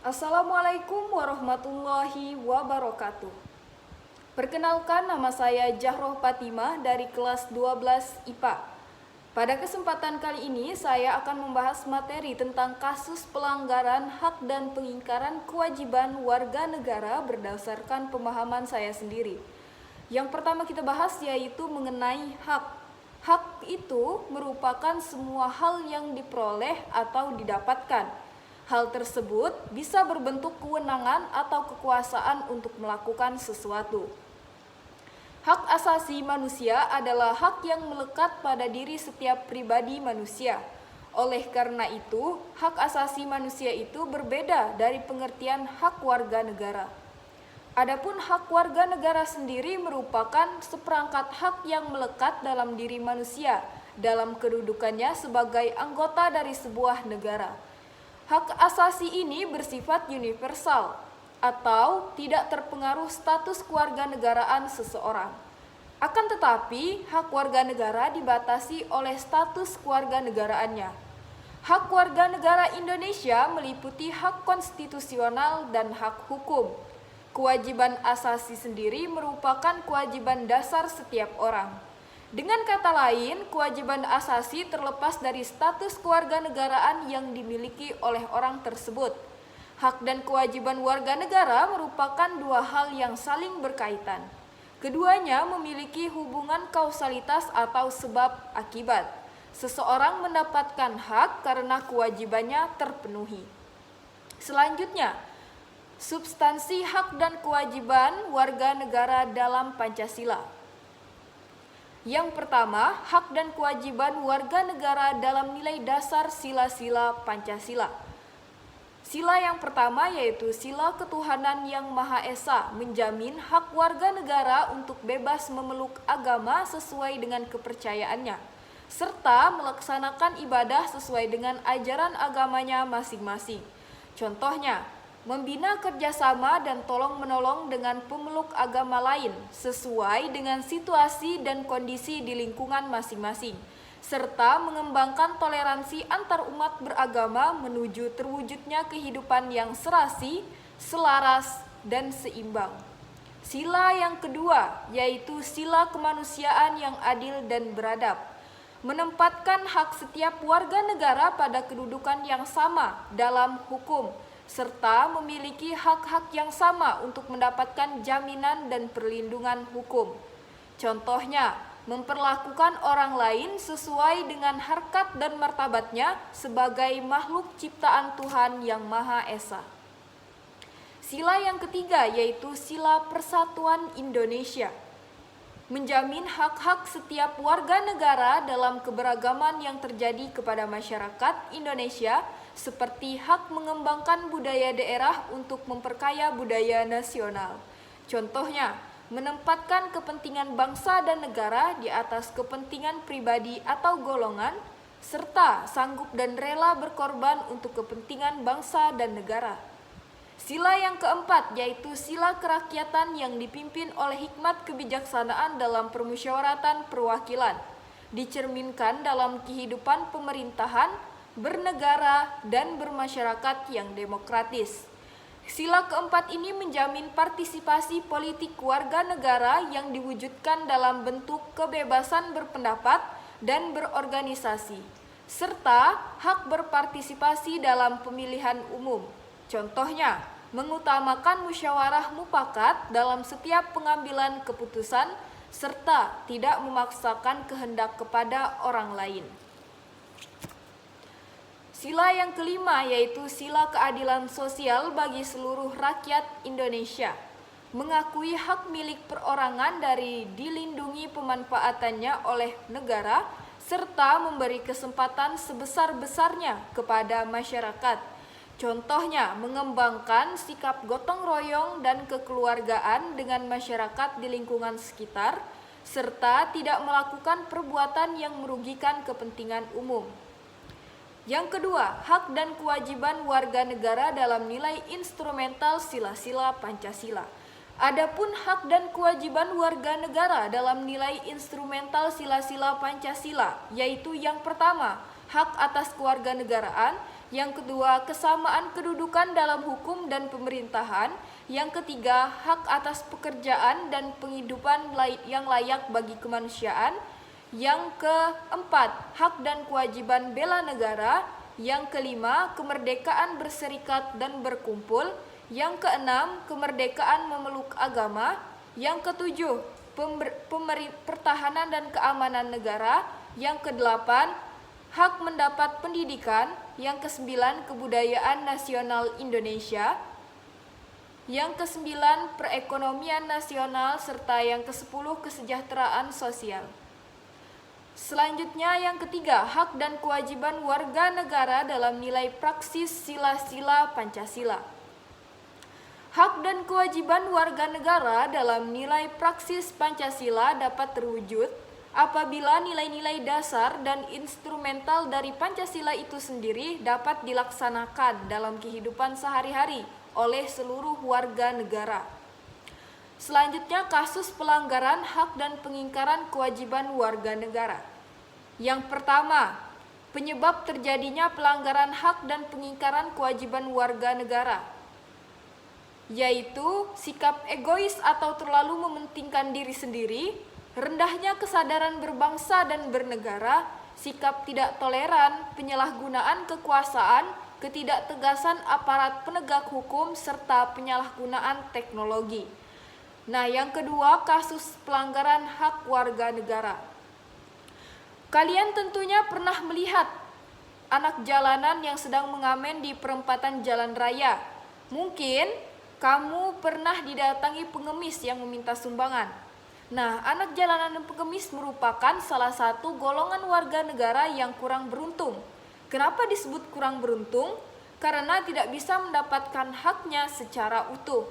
Assalamualaikum warahmatullahi wabarakatuh. Perkenalkan, nama saya Jahroh Fatimah dari kelas 12 IPA. Pada kesempatan kali ini saya akan membahas materi tentang kasus pelanggaran hak dan pengingkaran kewajiban warga negara berdasarkan pemahaman saya sendiri. Yang pertama kita bahas yaitu mengenai hak. Hak itu merupakan semua hal yang diperoleh atau didapatkan. Hal tersebut bisa berbentuk kewenangan atau kekuasaan untuk melakukan sesuatu. Hak asasi manusia adalah hak yang melekat pada diri setiap pribadi manusia. Oleh karena itu, hak asasi manusia itu berbeda dari pengertian hak warga negara. Adapun hak warga negara sendiri merupakan seperangkat hak yang melekat dalam diri manusia dalam kedudukannya sebagai anggota dari sebuah negara. Hak asasi ini bersifat universal atau tidak terpengaruh status kewarganegaraan seseorang. Akan tetapi, hak warga negara dibatasi oleh status kewarganegaraannya. Hak warga negara Indonesia meliputi hak konstitusional dan hak hukum. Kewajiban asasi sendiri merupakan kewajiban dasar setiap orang. Dengan kata lain, kewajiban asasi terlepas dari status kewarganegaraan yang dimiliki oleh orang tersebut. Hak dan kewajiban warga negara merupakan dua hal yang saling berkaitan. Keduanya memiliki hubungan kausalitas atau sebab akibat. Seseorang mendapatkan hak karena kewajibannya terpenuhi. Selanjutnya, substansi hak dan kewajiban warga negara dalam Pancasila. Yang pertama, hak dan kewajiban warga negara dalam nilai dasar sila-sila Pancasila. Sila yang pertama yaitu sila ketuhanan yang Maha Esa menjamin hak warga negara untuk bebas memeluk agama sesuai dengan kepercayaannya, serta melaksanakan ibadah sesuai dengan ajaran agamanya masing-masing. Contohnya, membina kerjasama dan tolong-menolong dengan pemeluk agama lain sesuai dengan situasi dan kondisi di lingkungan masing-masing, serta mengembangkan toleransi antar umat beragama menuju terwujudnya kehidupan yang serasi, selaras, dan seimbang. Sila yang kedua yaitu sila kemanusiaan yang adil dan beradab, menempatkan hak setiap warga negara pada kedudukan yang sama dalam hukum, serta memiliki hak-hak yang sama untuk mendapatkan jaminan dan perlindungan hukum. Contohnya, memperlakukan orang lain sesuai dengan harkat dan martabatnya sebagai makhluk ciptaan Tuhan yang Maha Esa. Sila yang ketiga yaitu sila Persatuan Indonesia, menjamin hak-hak setiap warga negara dalam keberagaman yang terjadi kepada masyarakat Indonesia, seperti hak mengembangkan budaya daerah untuk memperkaya budaya nasional. Contohnya, menempatkan kepentingan bangsa dan negara di atas kepentingan pribadi atau golongan, serta sanggup dan rela berkorban untuk kepentingan bangsa dan negara. Sila yang keempat yaitu sila kerakyatan yang dipimpin oleh hikmat kebijaksanaan dalam permusyawaratan perwakilan, dicerminkan dalam kehidupan pemerintahan, bernegara, dan bermasyarakat yang demokratis. Sila keempat ini menjamin partisipasi politik warga negara yang diwujudkan dalam bentuk kebebasan berpendapat dan berorganisasi, serta hak berpartisipasi dalam pemilihan umum. Contohnya, mengutamakan musyawarah mufakat dalam setiap pengambilan keputusan, serta tidak memaksakan kehendak kepada orang lain. Sila yang kelima yaitu sila keadilan sosial bagi seluruh rakyat Indonesia, mengakui hak milik perorangan dari dilindungi pemanfaatannya oleh negara, serta memberi kesempatan sebesar-besarnya kepada masyarakat. Contohnya, mengembangkan sikap gotong royong dan kekeluargaan dengan masyarakat di lingkungan sekitar, serta tidak melakukan perbuatan yang merugikan kepentingan umum. Yang kedua, hak dan kewajiban warga negara dalam nilai instrumental sila-sila Pancasila. Adapun hak dan kewajiban warga negara dalam nilai instrumental sila-sila Pancasila, yaitu yang pertama, hak atas kewarganegaraan, Yang kedua, kesamaan kedudukan dalam hukum dan pemerintahan. Yang ketiga, hak atas pekerjaan dan penghidupan yang layak bagi kemanusiaan. Yang keempat, hak dan kewajiban bela negara. Yang kelima, kemerdekaan berserikat dan berkumpul. Yang keenam, kemerdekaan memeluk agama. Yang ketujuh, pertahanan dan keamanan negara. Yang kedelapan, hak mendapat pendidikan. Yang kesembilan, kebudayaan nasional Indonesia. Yang kesembilan, perekonomian nasional, serta yang kesepuluh, kesejahteraan sosial. Selanjutnya yang ketiga, hak dan kewajiban warga negara dalam nilai praksis sila-sila Pancasila. Hak dan kewajiban warga negara dalam nilai praksis Pancasila dapat terwujud apabila nilai-nilai dasar dan instrumental dari Pancasila itu sendiri dapat dilaksanakan dalam kehidupan sehari-hari oleh seluruh warga negara. Selanjutnya, kasus pelanggaran hak dan pengingkaran kewajiban warga negara. Yang pertama, penyebab terjadinya pelanggaran hak dan pengingkaran kewajiban warga negara, yaitu sikap egois atau terlalu mementingkan diri sendiri, rendahnya kesadaran berbangsa dan bernegara, sikap tidak toleran, penyalahgunaan kekuasaan, ketidaktegasan aparat penegak hukum, serta penyalahgunaan teknologi. Nah, yang kedua, kasus pelanggaran hak warga negara. Kalian tentunya pernah melihat anak jalanan yang sedang mengamen di perempatan jalan raya. Mungkin kamu pernah didatangi pengemis yang meminta sumbangan. Nah, anak jalanan dan pengemis merupakan salah satu golongan warga negara yang kurang beruntung. Kenapa disebut kurang beruntung? Karena tidak bisa mendapatkan haknya secara utuh.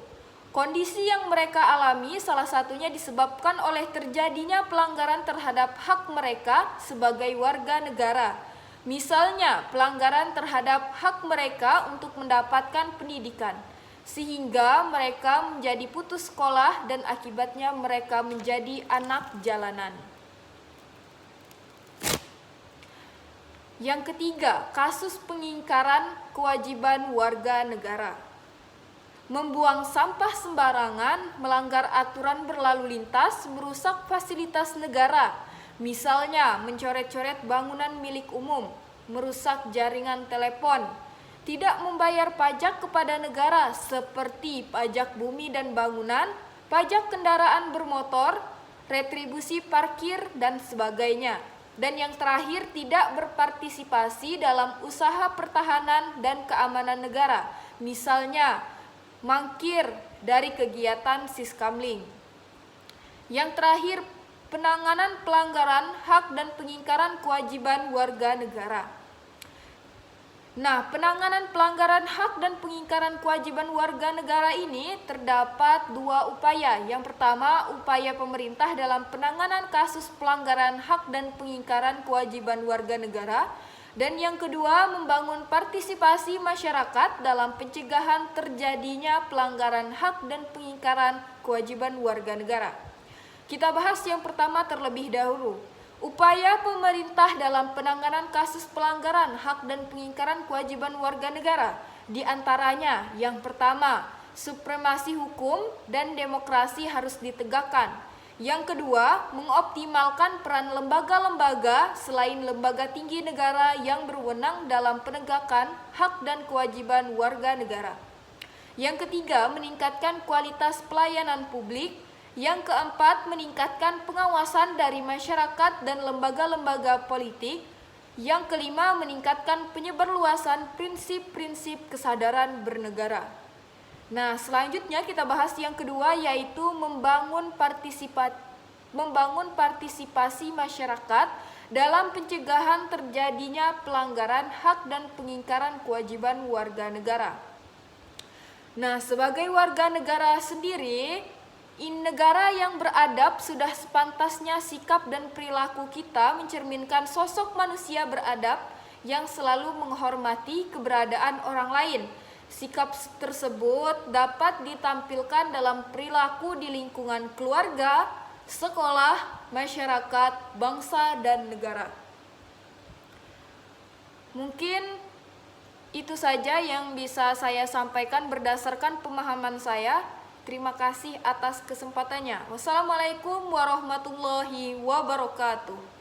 Kondisi yang mereka alami salah satunya disebabkan oleh terjadinya pelanggaran terhadap hak mereka sebagai warga negara. Misalnya, pelanggaran terhadap hak mereka untuk mendapatkan pendidikan, sehingga mereka menjadi putus sekolah dan akibatnya mereka menjadi anak jalanan. Yang ketiga, kasus pengingkaran kewajiban warga negara. Membuang sampah sembarangan, melanggar aturan berlalu lintas, merusak fasilitas negara. Misalnya, mencoret-coret bangunan milik umum, merusak jaringan telepon, tidak membayar pajak kepada negara seperti pajak bumi dan bangunan, pajak kendaraan bermotor, retribusi parkir, dan sebagainya. Dan yang terakhir, tidak berpartisipasi dalam usaha pertahanan dan keamanan negara. Misalnya, mangkir dari kegiatan Siskamling. Yang terakhir, penanganan pelanggaran hak dan pengingkaran kewajiban warga negara. Nah, penanganan pelanggaran hak dan pengingkaran kewajiban warga negara ini terdapat dua upaya. Yang pertama, upaya pemerintah dalam penanganan kasus pelanggaran hak dan pengingkaran kewajiban warga negara. Dan yang kedua, membangun partisipasi masyarakat dalam pencegahan terjadinya pelanggaran hak dan pengingkaran kewajiban warga negara. Kita bahas yang pertama terlebih dahulu. Upaya pemerintah dalam penanganan kasus pelanggaran hak dan pengingkaran kewajiban warga negara. Di antaranya, yang pertama, supremasi hukum dan demokrasi harus ditegakkan. Yang kedua, mengoptimalkan peran lembaga-lembaga selain lembaga tinggi negara yang berwenang dalam penegakan hak dan kewajiban warga negara. Yang ketiga, meningkatkan kualitas pelayanan publik. Yang keempat, meningkatkan pengawasan dari masyarakat dan lembaga-lembaga politik. Yang kelima, meningkatkan penyebarluasan prinsip-prinsip kesadaran bernegara. Nah, selanjutnya kita bahas yang kedua, yaitu membangun partisipasi masyarakat dalam pencegahan terjadinya pelanggaran hak dan pengingkaran kewajiban warga negara. Nah, sebagai warga negara sendiri, negara yang beradab sudah sepantasnya sikap dan perilaku kita mencerminkan sosok manusia beradab yang selalu menghormati keberadaan orang lain. Sikap tersebut dapat ditampilkan dalam perilaku di lingkungan keluarga, sekolah, masyarakat, bangsa, dan negara. Mungkin Itu saja yang bisa saya sampaikan berdasarkan pemahaman saya. Terima kasih atas kesempatannya. Wassalamualaikum warahmatullahi wabarakatuh.